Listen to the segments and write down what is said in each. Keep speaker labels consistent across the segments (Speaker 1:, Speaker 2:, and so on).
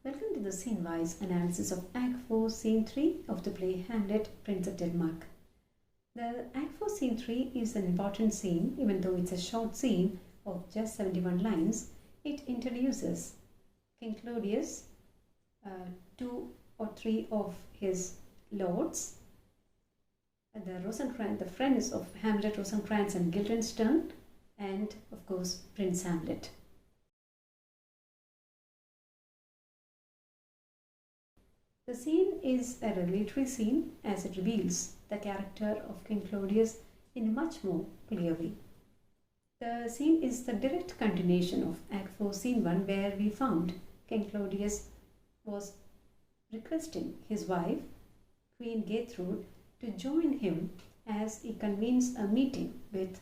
Speaker 1: Welcome to the scene-wise analysis of Act 4, Scene 3 of the play Hamlet, Prince of Denmark. The Act 4, Scene 3 is an important scene. Even though it's a short scene of just 71 lines, it introduces King Claudius, two or three of his lords, the friends of Hamlet, Rosencrantz and Guildenstern, and of course Prince Hamlet. The scene is a revelatory scene as it reveals the character of King Claudius in a much more clear way. The scene is the direct continuation of Act 4, Scene 1, where we found King Claudius was requesting his wife, Queen Gertrude, to join him as he convenes a meeting with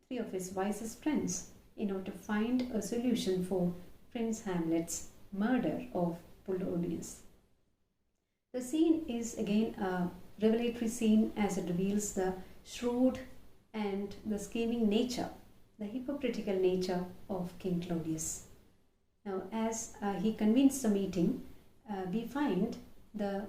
Speaker 1: three of his wisest friends in order to find a solution for Prince Hamlet's murder of Polonius. The scene is again a revelatory scene as it reveals the shrewd and the scheming nature, the hypocritical nature of King Claudius. Now, as he convenes the meeting, we find the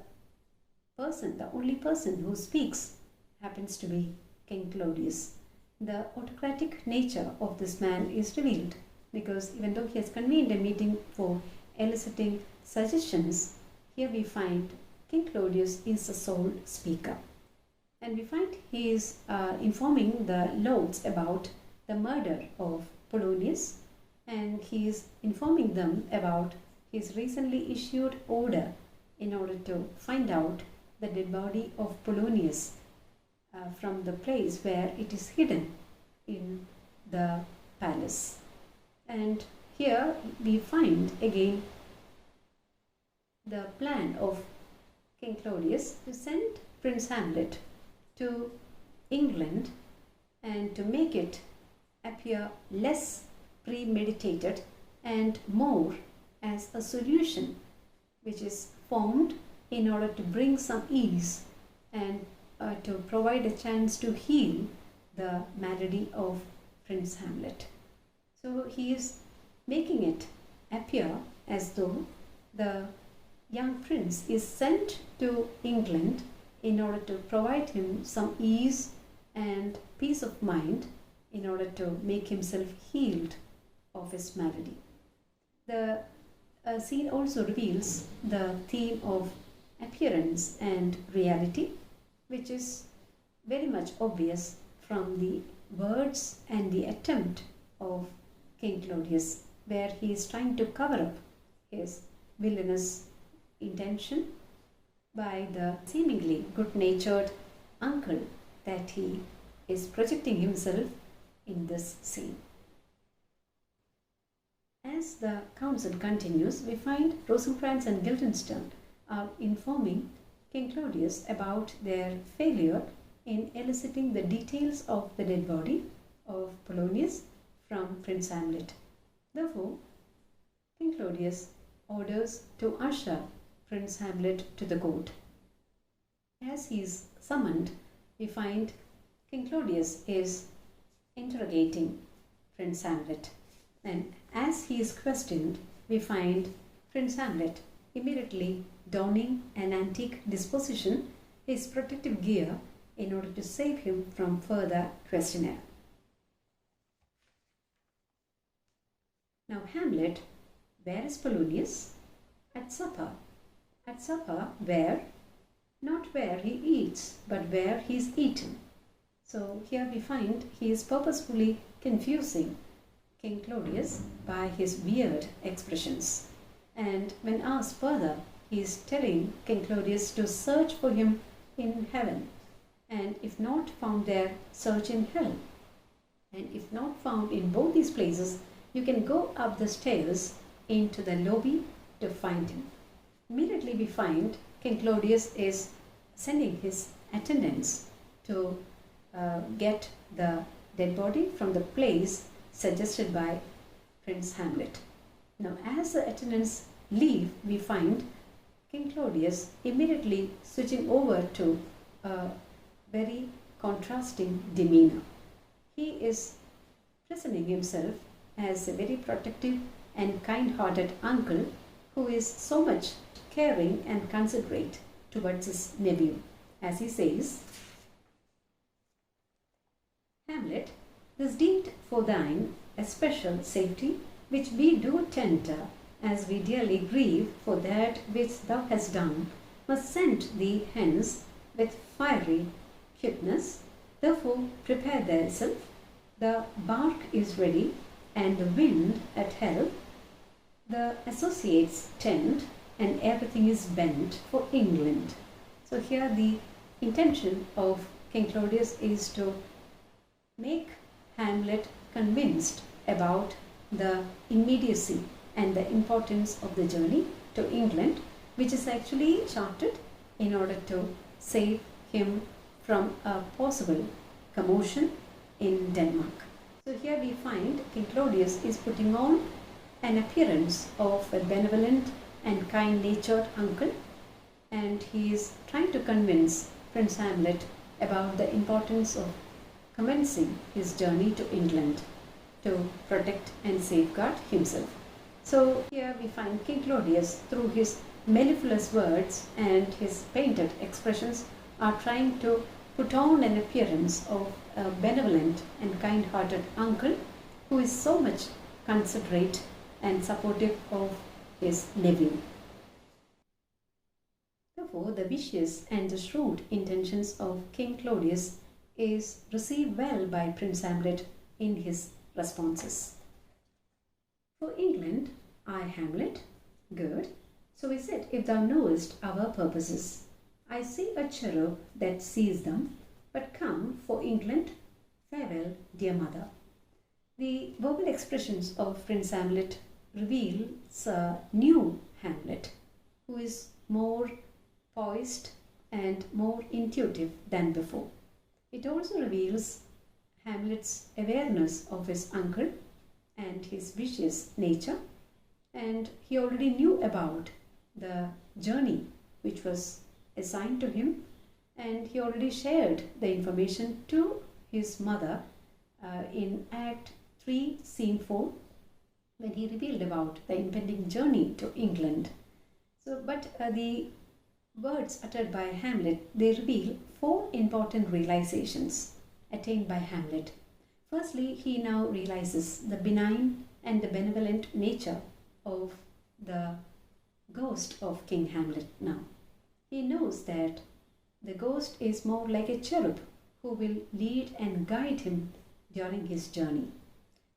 Speaker 1: only person who speaks happens to be King Claudius. The autocratic nature of this man is revealed because even though he has convened a meeting for eliciting suggestions, here we find King Claudius is the sole speaker, and we find he is informing the lords about the murder of Polonius, and he is informing them about his recently issued order in order to find out the dead body of Polonius from the place where it is hidden in the palace. And here we find again the plan of King Claudius to send Prince Hamlet to England and to make it appear less premeditated and more as a solution which is formed in order to bring some ease and to provide a chance to heal the malady of Prince Hamlet. So he is making it appear as though the young prince is sent to England in order to provide him some ease and peace of mind in order to make himself healed of his malady. The scene also reveals the theme of appearance and reality, which is very much obvious from the words and the attempt of King Claudius, where he is trying to cover up his villainous intention by the seemingly good-natured uncle that he is projecting himself in this scene. As the council continues, we find Rosencrantz and Guildenstern are informing King Claudius about their failure in eliciting the details of the dead body of Polonius from Prince Hamlet. Therefore, King Claudius orders to usher Prince Hamlet to the court. As he is summoned, we find King Claudius is interrogating Prince Hamlet, and as he is questioned, we find Prince Hamlet immediately donning an antique disposition, his protective gear, in order to save him from further questioning. Now, Hamlet, where is Polonius? At supper. At supper, where? Not where he eats, but where he is eaten. So here we find he is purposefully confusing King Claudius by his weird expressions. And when asked further, he is telling King Claudius to search for him in heaven, and if not found there, search in hell. And if not found in both these places, you can go up the stairs into the lobby to find him. Immediately we find King Claudius is sending his attendants to get the dead body from the place suggested by Prince Hamlet. Now, as the attendants leave, we find King Claudius immediately switching over to a very contrasting demeanor. He is presenting himself as a very protective and kind-hearted uncle who is so much caring and considerate towards his nephew, as he says, Hamlet, this deed for thine especial safety, which we do tender, as we dearly grieve for that which thou hast done, must send thee hence with fiery quickness. Therefore prepare thyself, the bark is ready, and the wind at help. The associates tend, and everything is bent for England. So here the intention of King Claudius is to make Hamlet convinced about the immediacy and the importance of the journey to England, which is actually charted in order to save him from a possible commotion in Denmark. So here we find King Claudius is putting on an appearance of a benevolent and kind-natured uncle, and he is trying to convince Prince Hamlet about the importance of commencing his journey to England to protect and safeguard himself. So here we find King Claudius, through his mellifluous words and his painted expressions, are trying to put on an appearance of a benevolent and kind-hearted uncle who is so much considerate and supportive of his nephew. Therefore, the vicious and the shrewd intentions of King Claudius is received well by Prince Hamlet in his responses. For England, I, Hamlet, good. So he said, if thou knowest our purposes, I see a cherub that sees them, but come for England, farewell, dear mother. The verbal expressions of Prince Hamlet reveals a new Hamlet, who is more poised and more intuitive than before. It also reveals Hamlet's awareness of his uncle and his vicious nature, and he already knew about the journey which was assigned to him, and he already shared the information to his mother in Act 3, Scene 4, when he revealed about the impending journey to England. So, but the words uttered by Hamlet, they reveal 4 important realizations attained by Hamlet. Firstly, he now realizes the benign and the benevolent nature of the ghost of King Hamlet now. He knows that the ghost is more like a cherub who will lead and guide him during his journey.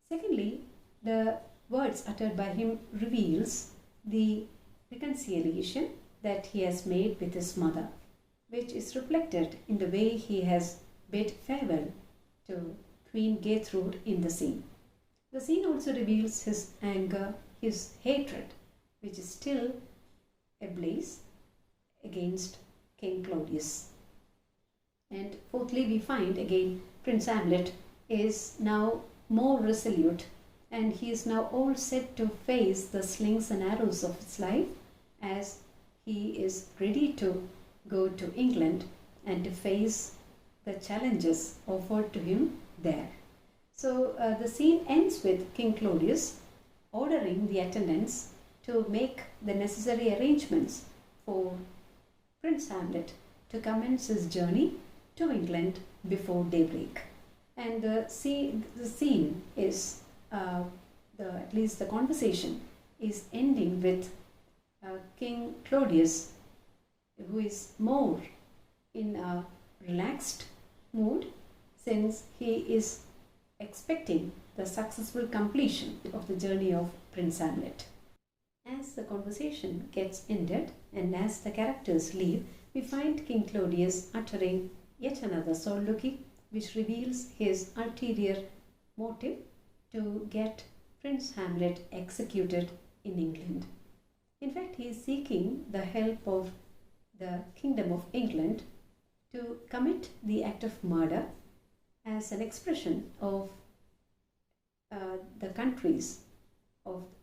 Speaker 1: Secondly, the words uttered by him reveals the reconciliation that he has made with his mother, which is reflected in the way he has bid farewell to Queen Gertrude in the scene. The scene also reveals his anger, his hatred, which is still ablaze against King Claudius. And fourthly, we find again Prince Hamlet is now more resolute, and he is now all set to face the slings and arrows of his life, as he is ready to go to England and to face the challenges offered to him there. So the scene ends with King Claudius ordering the attendants to make the necessary arrangements for Prince Hamlet to commence his journey to England before daybreak. And the scene is, at least the conversation is ending with King Claudius, who is more in a relaxed mood, since he is expecting the successful completion of the journey of Prince Hamlet. As the conversation gets ended and as the characters leave, we find King Claudius uttering yet another soliloquy, which reveals his ulterior motive to get Prince Hamlet executed in England. In fact, he is seeking the help of the Kingdom of England to commit the act of murder as an expression of the country's,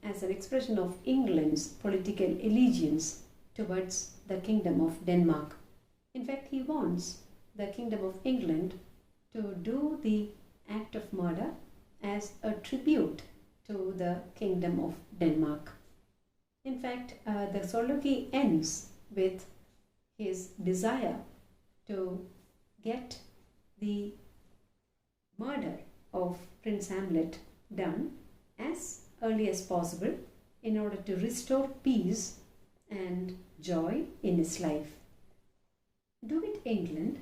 Speaker 1: as an expression of England's political allegiance towards the Kingdom of Denmark. In fact, he wants the Kingdom of England to do the act of murder as a tribute to the Kingdom of Denmark. In fact, the soliloquy ends with his desire to get the murder of Prince Hamlet done as early as possible in order to restore peace and joy in his life. Do it, England,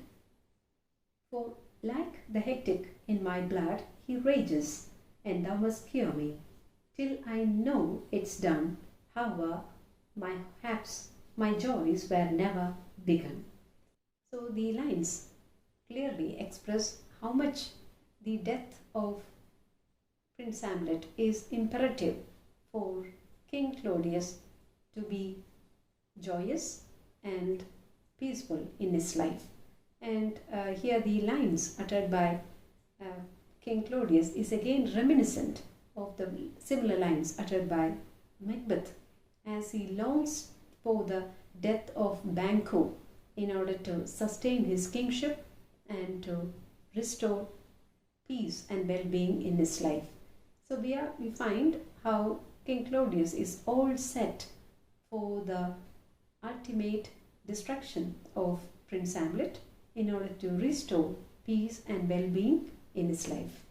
Speaker 1: for like the hectic in my blood, he rages, and thou must cure me, till I know it's done, however, my joys were never begun. So the lines clearly express how much the death of Prince Hamlet is imperative for King Claudius to be joyous and peaceful in his life. And here the lines uttered by uh, King Claudius is again reminiscent of the similar lines uttered by Macbeth as he longs for the death of Banquo in order to sustain his kingship and to restore peace and well-being in his life. So we find how King Claudius is all set for the ultimate destruction of Prince Hamlet in order to restore peace and well-being in his life.